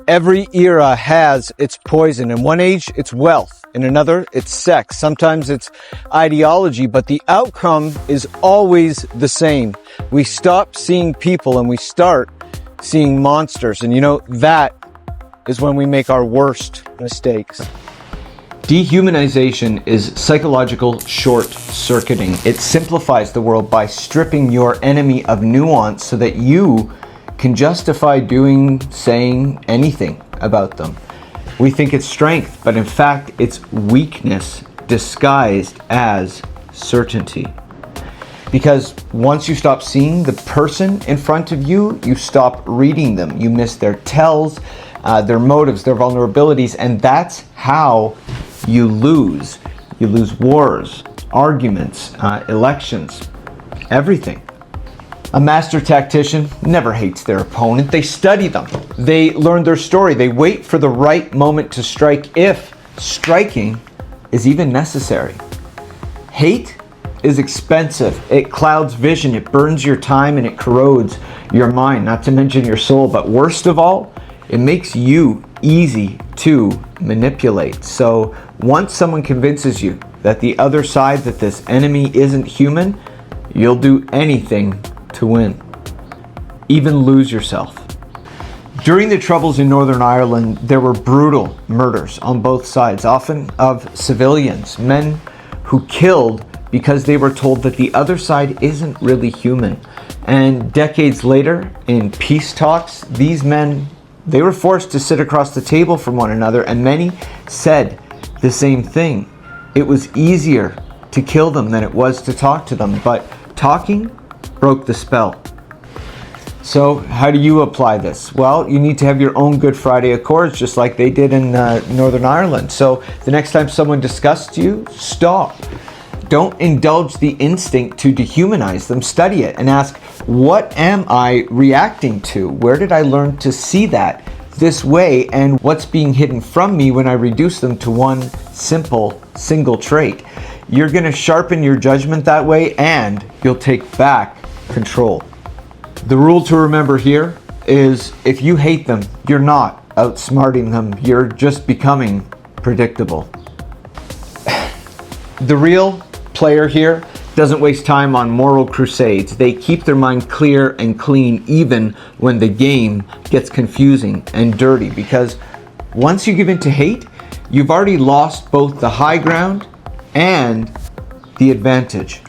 Every era has its poison. In one age, it's wealth. In another, it's sex. Sometimes it's ideology, but the outcome is always the same. We stop seeing people and we start seeing monsters. And you know, that is when we make our worst mistakes. Dehumanization is psychological short-circuiting. It simplifies the world by stripping your enemy of nuance so that you can justify doing, saying anything about them. We think it's strength, but in fact, it's weakness disguised as certainty. Because once you stop seeing the person in front of you, you stop reading them. You miss their tells, their motives, their vulnerabilities, and that's how you lose. You lose wars, arguments, elections, everything. A master tactician never hates their opponent. They study them. They learn their story. They wait for the right moment to strike, if striking is even necessary. Hate is expensive. It clouds vision. It burns your time and it corrodes your mind, not to mention your soul. But worst of all, it makes you easy to manipulate. So once someone convinces you that the other side, that this enemy isn't human, you'll do anything to win, even lose yourself. During the Troubles in Northern Ireland, there were brutal murders on both sides, often of civilians, men who killed because they were told that the other side isn't really human. And decades later, in peace talks, these men, they were forced to sit across the table from one another, and many said the same thing. It was easier to kill them than it was to talk to them, but talking broke the spell. So how do you apply this? Well, you need to have your own Good Friday Accords, just like they did in Northern Ireland. So the next time someone disgusts you, stop. Don't indulge the instinct to dehumanize them. Study it and ask, what am I reacting to? Where did I learn to see that this way? And what's being hidden from me when I reduce them to one simple, single trait? You're going to sharpen your judgment that way, and you'll take back control. The rule to remember here is, if you hate them, you're not outsmarting them. You're just becoming predictable. The real player here doesn't waste time on moral crusades. They keep their mind clear and clean even when the game gets confusing and dirty, because once you give in to hate, you've already lost both the high ground and the advantage.